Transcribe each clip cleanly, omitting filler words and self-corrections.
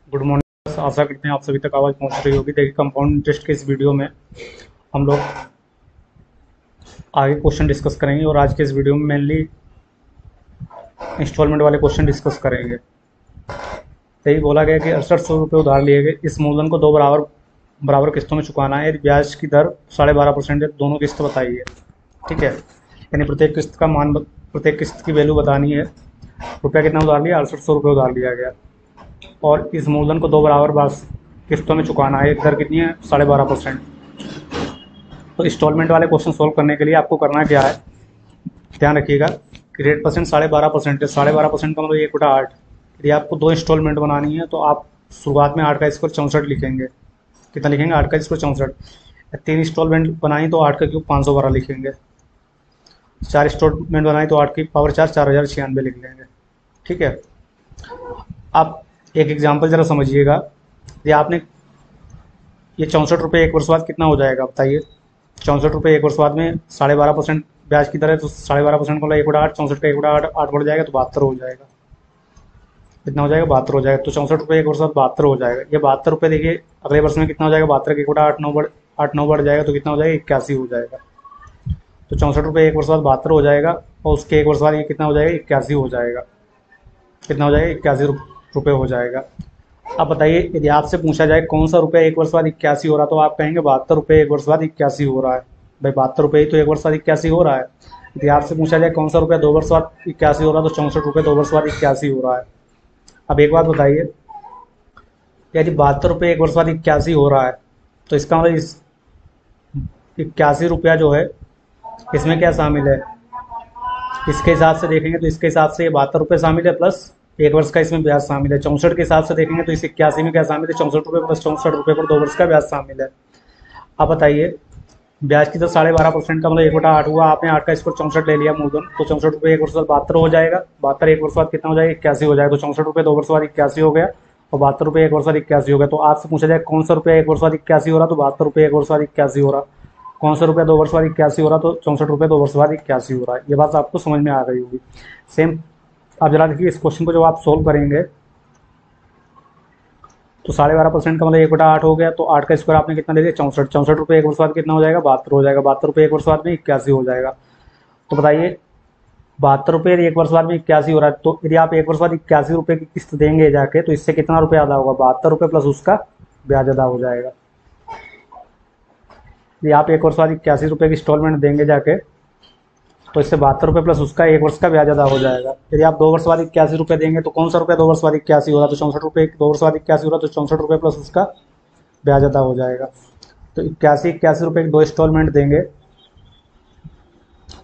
Good morning. आशा करते हैं आप सभी तक आवाज़ पहुंच रही होगी। देखिए, कंपाउंड इंटरेस्ट के इस वीडियो में हम लोग आगे क्वेश्चन डिस्कस करेंगे और आज के इस वीडियो में मेनली इंस्टॉलमेंट वाले क्वेश्चन डिस्कस करेंगे। यही बोला गया कि 6800 रुपये उधार लिए गए, इस मूलधन को दो बराबर किस्तों में चुकाना है। यदि ब्याज की दर 12.5% है, दोनों किस्त बताइए। ठीक है, यानी प्रत्येक किस्त की वैल्यू बतानी है। रुपया कितना उधार लिया? 6800 रुपये उधार लिया गया और इस मूलधन को दो बराबर किस्तों में चुकाना है। एक दर कितनी है? 12.5%। तो इंस्टॉलमेंट वाले क्वेश्चन सोल्व करने के लिए आपको करना क्या है, ध्यान रखिएगा कि रेट परसेंट 12.5% है। 12.5% का मतलब 1/8। यदि आपको दो इंस्टॉलमेंट बनानी है तो आप शुरुआत में 8 का स्क्वायर 64 लिखेंगे। कितना लिखेंगे? 8 का स्क्वायर 64। 3 इंस्टॉलमेंट बनाई तो 8 का क्यूब 512 लिखेंगे। 4 इंस्टॉलमेंट बनाई तो 8 की पावर 4 4096 लिख लेंगे। ठीक है, आप एक एग्जाम्पल ज़रा समझिएगा। ये आपने ये 64 रुपये एक वर्ष बाद कितना हो जाएगा बताइए? 64 रुपये एक वर्ष बाद में 12.5% ब्याज की दर है, तो 12.5% को 1/8, 64 का 1/8 8 बढ़ जाएगा तो 72 हो जाएगा। कितना हो जाएगा? 72 हो जाएगा। तो 64 रुपये एक वर्ष बाद 72 हो जाएगा। ये 72 रुपये देखिए अगले वर्ष में कितना हो जाएगा? 72 का 1/8 8 9 बढ़ जाएगा तो कितना हो जाएगा? 81 हो जाएगा। तो 64 रुपये एक वर्ष बाद 72 हो जाएगा और उसके एक वर्ष बाद ये कितना हो जाएगा? 81 हो जाएगा। कितना हो जाएगा? 81 रुपये हो जाएगा। अब बताइए, यदि आपसे पूछा जाए कौन सा रुपया एक वर्ष बाद 81 हो रहा, तो आप कहेंगे 72 रुपये एक वर्ष बाद 81 हो रहा है। भाई 72 रुपये ही तो एक वर्ष बाद 81 हो रहा है। यदि आपसे पूछा जाए कौन सा रुपया 2 वर्ष बाद 81 हो रहा है, तो 64 रुपये 2 वर्ष बाद 81 हो रहा है। अब एक बात बताइए, यदि 72 रुपये एक वर्ष बाद 81 हो रहा है तो इसका मतलब इस 81 रुपया जो है इसमें क्या शामिल है? इसके हिसाब से देखेंगे तो इसके हिसाब से ये 72 रुपये शामिल है प्लस एक वर्ष का इसमें ब्याज शामिल है। 64 के हिसाब से देखेंगे तो इस 81 में क्या शामिल है? 64 रुपये प्लस 64 रुपये पर 2 वर्ष का ब्याज शामिल है। अब बताइए, ब्याज की दर 12.5% का मतलब 1/8 हुआ। आपने 8 का स्क्वायर 64 ले लिया मूलधन, तो 64 रुपये एक वर्ष बाद 72 हो जाएगा। 72 एक वर्ष बाद कितना हो जाएगा? 81 हो जाएगा। तो 64 रुपये 2 वर्ष बाद 81 हो गया और 72 रुपये एक वर्ष बाद 81 हो गया। तो आपसे पूछा जाए कौन सा रुपया एक वर्ष बाद 81 हो रहा, तो 72 रुपये एक वर्ष बाद 81 हो रहा। कौन सा रुपया 2 वर्ष बाद 81 हो रहा, तो 64 रुपये 2 वर्ष बाद 81 हो रहा है। ये बात आपको समझ में आ गई होगी। सेम अब जरा देखिए, इस क्वेश्चन को जब आप सोल्व करेंगे तो 12.5% का मतलब 1/8 हो गया। तो 8 का स्क्वायर आपने कितना ले लिया? 64। 64 रुपये एक वर्ष बाद कितना हो जाएगा? 72 हो जाएगा। 72 रुपये एक वर्ष बाद में 81 हो जाएगा। तो बताइए, 72 रुपये एक वर्ष बाद में 81 हो रहा है, तो यदि आप एक वर्ष बाद 81 रुपये की किस्त देंगे जाके, तो इससे कितना रुपया अदा होगा? 72 रुपये प्लस उसका ब्याज अदा हो जाएगा। यदि आप एक वर्ष बाद 81 रुपये की इंस्टॉलमेंट देंगे जाके, तो इससे 72 रुपये प्लस उसका एक वर्ष का ब्याज अदा हो जाएगा। यदि आप 2 वर्ष बाद 81 रुपये देंगे, तो कौन सा रुपया 2 वर्ष बाद 81 हो रहा, तो 64 रुपये 2 वर्ष बाद 81 हो रहा, तो 64 रुपये प्लस उसका ब्याज अदा हो जाएगा। तो 81 रुपये की 2 इंस्टॉलमेंट देंगे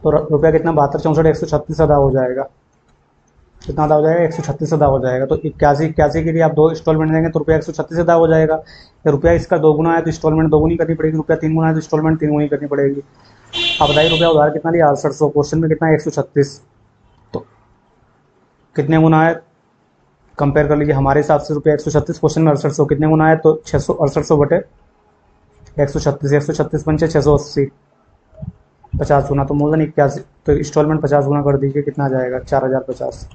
तो रुपया कितना? 72 64 136 अदा हो जाएगा। कितना अदा हो जाएगा? 136 अदा हो जाएगा। तो 81 के लिए आप 2 इंस्टॉलमेंट देंगे तो रुपया 136 अदा हो जाएगा। रुपया इसका 2 गुना है तो इंस्टॉलमेंट 2 गुनी करनी पड़ेगी। रुपया 3 गुना है तो इंस्टॉलमेंट 3 गुनी करनी पड़ेगी। अब बताइए, रुपया उधार कितना लिया? 6800। क्वेश्चन में कितना है? 136। तो कितने गुना है? कंपेयर कर लीजिए। हमारे हिसाब से रुपया 136, क्वेश्चन में 6800, कितने गुना है? तो 6800 बटे 136। 136 पंचे 680, 50 गुना। तो मूलधन 81, तो इंस्टॉलमेंट 50 गुना कर दीजिए। कितना आ जाएगा? 4050।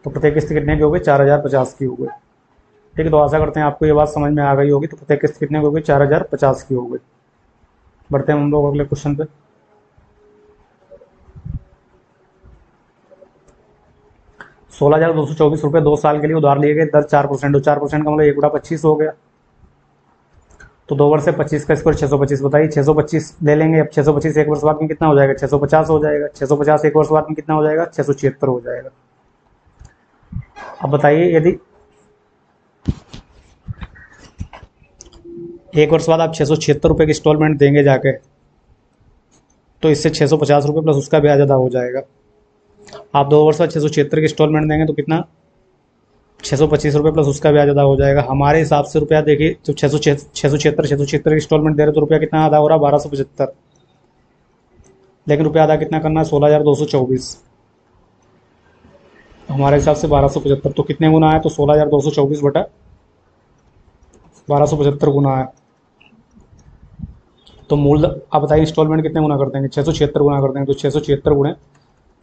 तो प्रत्येक किस्त कितने की हो गई? 4050 की हो गई। ठीक है, तो आशा करते हैं आपको ये बात समझ में आ गई होगी। तो प्रत्येक किस्त कितने की हो गई? 4050 की हो गई। बढ़ते हैं हम लोग अगले क्वेश्चन पे। 16,224 रुपये 2 साल के लिए उधार लिए गए, दर 4%। और 4% का मतलब 1/25 हो गया। तो 2 वर्ष से 25 का स्क्वायर 625। बताइए, 625 ले लेंगे। अब 625 एक वर्ष बाद में कितना हो जाएगा? 650 हो जाएगा। 650 एक वर्ष बाद में कितना हो जाएगा? 676 हो जाएगा। अब बताइए, यदि एक वर्ष बाद आप 676 रुपये की इंस्टॉलमेंट देंगे जाके, तो इससे 650 रुपये प्लस उसका ब्याज अदा हो जाएगा। आप 2 वर्ष बाद 676 की इंस्टॉलमेंट देंगे तो कितना? 625 रुपये प्लस उसका ब्याज अदा हो जाएगा। हमारे हिसाब से रुपया देखिए, तो 676 की इंस्टॉलमेंट दे रहे तो रुपया कितना अदा हो रहा है? 1275। लेकिन रुपया अदा कितना करना है? 16,224। हमारे हिसाब से 1275। तो कितने गुना है? तो 16,224 बटा 1275 गुना है। तो मूल आप बताइए, इंस्टॉलमेंट कितने गुना कर देंगे? 676 गुना कर देंगे। तो 676 गुणे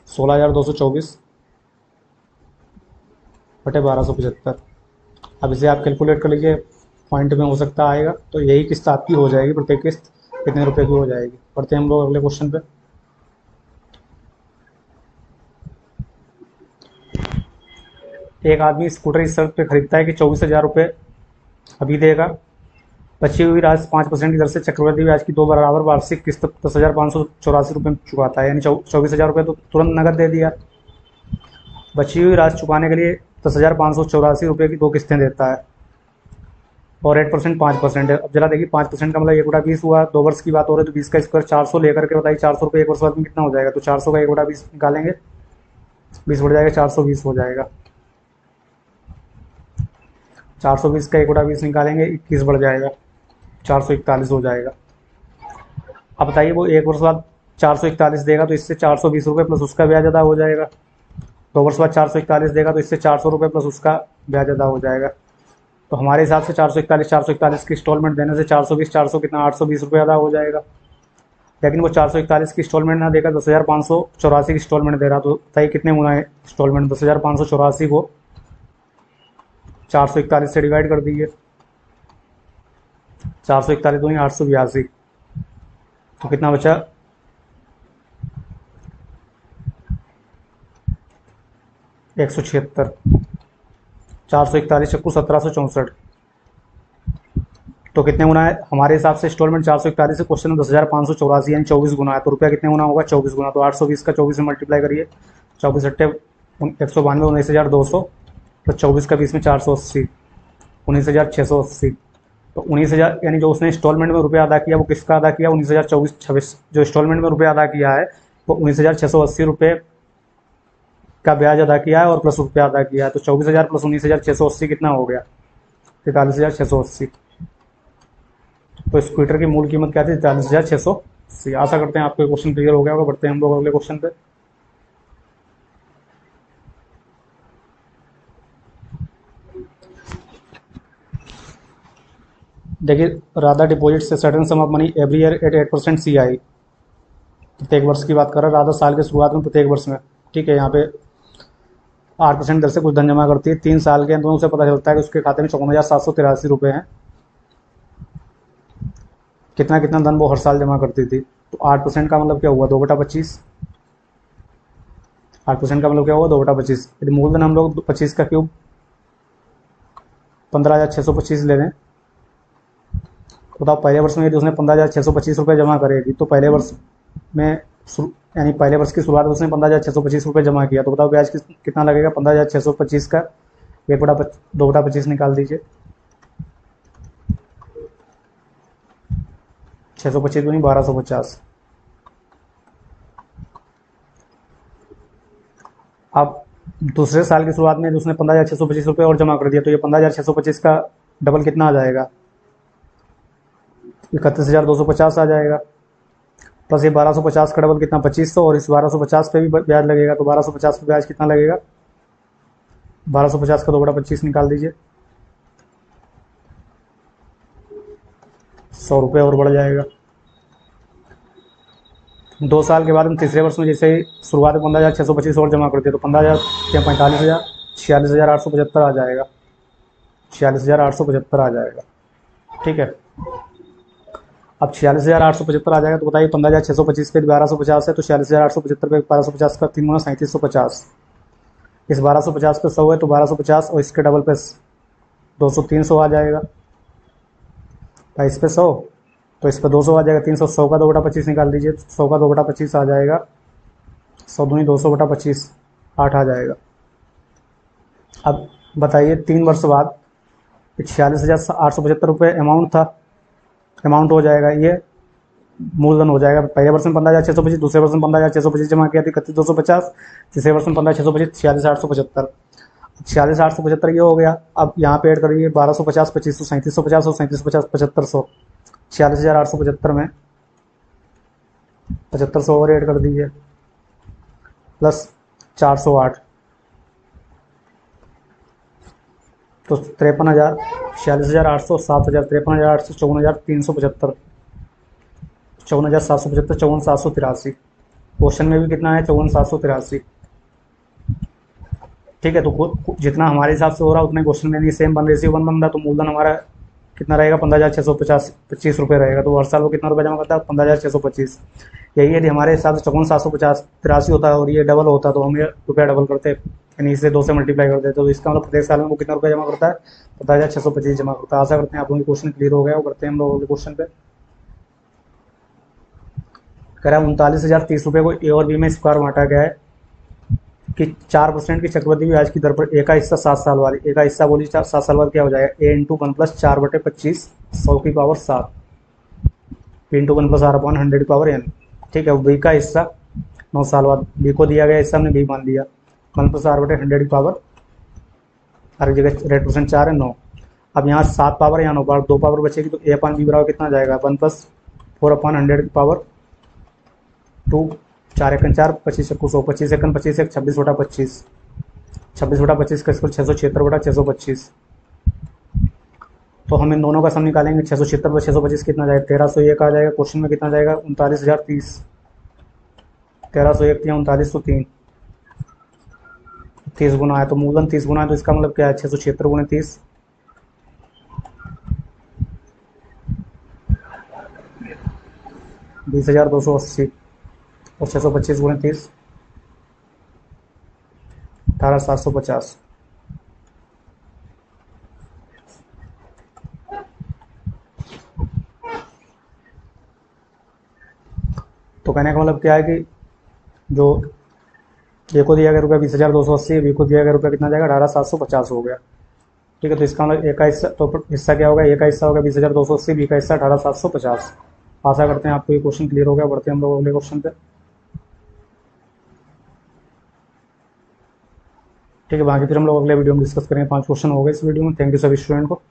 16,224 बटे 1275। अब इसे आप कैलकुलेट कर लीजिए, पॉइंट में हो सकता आएगा। तो यही किस्त आपकी हो जाएगी, प्रत्येक किस्त कितने रुपए की हो जाएगी। पढ़ते हैं हम लोग अगले क्वेश्चन पे। एक आदमी स्कूटर इस शर्त पे खरीदता है कि 24,000 रुपये अभी देगा, बची हुई राशि 5% की दर से चक्रवृद्धि ब्याज की 2 बराबर वार्षिक किस्त 10,584 रुपये चुकाता है। यानी 24,000 रुपये तो तुरंत नगद दे दिया, बची हुई राशि चुकाने के लिए 10,584 रुपये की 2 किस्तें देता है, और 8% 5% है। अब जरा देखिए 5% का मतलब 1/20 हुआ, 2 वर्ष की बात हो रही है तो 20 का स्क्वायर 400 लेकर के बताइए 400 रुपये 1 वर्ष बाद में कितना हो जाएगा। तो 400 का 1/20 निकालेंगे, 20 बढ़ जाएगा 420 हो जाएगा। 420 का 1/20 निकालेंगे, 21 बढ़ जाएगा, 441 हो जाएगा। अब बताइए वो 1 वर्ष बाद 441 देगा तो इससे 420 रुपये प्लस उसका ब्याज अदा हो जाएगा। 2 वर्ष बाद 441 देगा तो इससे 400 रुपये प्लस उसका ब्याज अदा हो जाएगा। तो हमारे हिसाब से 441 की इंस्टॉलमेंट देने से 420 400 कितना 820 रुपये अदा हो जाएगा। लेकिन वो 441 की इंस्टॉलमेंट ना देकर 10,584 की इंस्टॉलमेंट दे रहा। तो बताइए कितने गुना है इंस्टॉलमेंट। 10,584 को 441 से डिवाइड कर दीजिए, 441 दूनी 882, तो कितना बचा 176। 441 चक्कू 1764, तो कितने गुना है हमारे हिसाब से इंस्टॉलमेंट 441 से क्वेश्चन में 10,584 यानी 24 गुना है। तो रुपया कितने गुना होगा 24 गुना। तो 820 का 24 से मल्टीप्लाई करिए, 24 अट्ठे 192 19,200 प्लस 24 का 20 में 480 19,680। तो 19,000 यानी जो उसने इंस्टॉलमेंट में रुपया अदा किया वो किसका अदा किया 19,026 जो इंस्टॉलमेंट में रुपया अदा किया है वो 19,680 रुपये का ब्याज अदा किया है और प्लस रुपया अदा किया है। तो 24,000 प्लस 19,680 कितना हो गया 43,680। तो स्कूटर की मूल कीमत क्या थी 43,680। आशा करते हैं आपको क्वेश्चन क्लियर हो गया होगा। बढ़ते हैं हम लोग अगले क्वेश्चन पे। देखिए Radha deposits a certain sum of money every year at 8% CI। प्रत्येक वर्ष की बात कर रहा है। राधा साल के शुरुआत में प्रत्येक वर्ष में, ठीक है, यहाँ पे 8% दर से कुछ धन जमा करती है। 3 साल के अंत में उसे पता चलता है कि उसके खाते में 54,783 रुपये हैं। कितना कितना धन वो हर साल जमा करती थी। तो 8% का मतलब क्या हुआ 2/25। 8% का मतलब क्या हुआ 2/25। यदि मूलधन हम लोग 25 का क्यूब 15,625 ले लें तो बताओ पहले वर्ष में यदि उसने 15,625 रुपये जमा करेगी तो पहले वर्ष में यानी पहले वर्ष की शुरुआत में उसने 15,625 रुपये जमा किया। तो बताओ ब्याज कितना लगेगा 15,625 का 2/25 निकाल दीजिए। 625 दूनी 1250। अब दूसरे साल की शुरुआत में उसने 15,625 रुपये और जमा कर दिया तो ये 15,625 का डबल कितना आ जाएगा 31,250 आ जाएगा। प्लस ये 1250 का डबल कितना 2500 और इस 1250 पे भी ब्याज लगेगा। तो 1250 पे ब्याज कितना लगेगा 1250 का 2/25 निकाल दीजिए, 100 रुपये और बढ़ जाएगा। 2 साल के बाद हम तीसरे वर्ष में जैसे ही शुरुआत में 15,625 और जमा करते हैं तो 15,000 या 45,000 46,875 आ जाएगा। 46,875 आ जाएगा, ठीक है। अब 46,875 आ जाएगा। तो बताइए 15,625 पे 1250 है तो 46,875 पे 1250 का 3 गुना 3750। इस 1250 पे 100 है तो 1250 और इसके डबल पे 200 300 आ जाएगा। इस पे 100 तो इस पर 200 आ जाएगा। 300 100 का 2/25 निकाल दीजिए, 100 का 2/25 आ जाएगा। 100 दूनी 200/25 8 आ जाएगा। अब बताइए 3 वर्ष बाद 46,875 रुपये अमाउंट हो जाएगा। ये मूलधन हो जाएगा। पहले वर्ष में 15,625, दूसरे वर्ष में 15,625 जमा किया थी 31,250, तीसरे वर्ष में 15,625 46,875। 46,875 ये हो गया। अब यहाँ पे ऐड करिए 1250 2500 3750 और 3750 7500। 46,875 में 7500 और ऐड कर दीजिए प्लस 408 तो 53,000 46,800 7,000 53,800 54,375 54,775 54,783। क्वेश्चन में भी कितना है 54,783। ठीक है, तो जितना हमारे हिसाब से हो रहा है उतने क्वेश्चन में नहीं, सेम 1:1 बन रहा, तो मूलधन हमारा कितना रहेगा, 15,625 रुपये रहेगा। तो हर साल वो कितना रुपये जमा करता है, 15,625। यही यदि हमारे हिसाब से 54,753 होता है और ये डबल होता है तो हम ये रुपया डबल करते, यानी इसे 2 से मल्टीप्लाई करते। तो इसका मतलब प्रत्येक साल में वो कितना रुपया जमा करता है, 15,625 जमा करता है। आशा करते हैं आप लोगों के क्वेश्चन क्लियर हो गया। वो करते हैं हम लोग अगले क्वेश्चन पे। कह रहा है 39,030 रुपये को ए और बी में इस प्रकार बांटा गया है कि 4% की चक्रवृद्धि ब्याज की दर पर ए का हिस्सा 7 साल बाद, ए का हिस्सा बोली 7 साल बाद क्या हो जाएगा, ए इंटू 1+4/25 100 की पावर 7, पी इंटू 1+r/100 की पावर n। ठीक है, बी का हिस्सा 9 साल बाद, बी को दिया गया हिस्सा हमने बी मान लिया, 1+r/100 की पावर, हर जगह रेट परसेंट 4 है 9। अब यहाँ 7 पावर या 9 पावर, 2 पावर बचेगी, तो a/b बराबर कितना जाएगा, 1+4/100 की पावर 2, 4 एकन 4, 25 एकू 100, 25 एकन 25 एक 26/25, 26/25 का स्क्वायर 676/625। तो हम इन दोनों का सम निकालेंगे, 676/625 कितना जाएगा, 1301 आ जाएगा। क्वेश्चन में कितना जाएगा, 39,030, 1301 या 3903, 30 गुना है, तो मूलधन 30 गुना है, तो इसका मतलब क्या है, 676 गुणे 30, 20,280, और 625 गुणे 30, 18,750। तो कहने का मतलब क्या है कि जो ए को दिया गया रुपया 20,280, बी को दिया गया रुपया कितना जाएगा, 18,750 हो गया। ठीक है, तो इसका मतलब ए का हिस्सा, तो हिस्सा क्या होगा, ए का हिस्सा होगा 20,280, बी का हिस्सा 18,750। आशा करते हैं आपको ये क्वेश्चन क्लियर हो गया। बढ़ते हैं हम लोग अगले क्वेश्चन पे। ठीक है, बाकी फिर हम लोग अगले वीडियो में डिस्कस करेंगे। 5 क्वेश्चन हो गए इस वीडियो में। थैंक यू सभी स्टूडेंट को।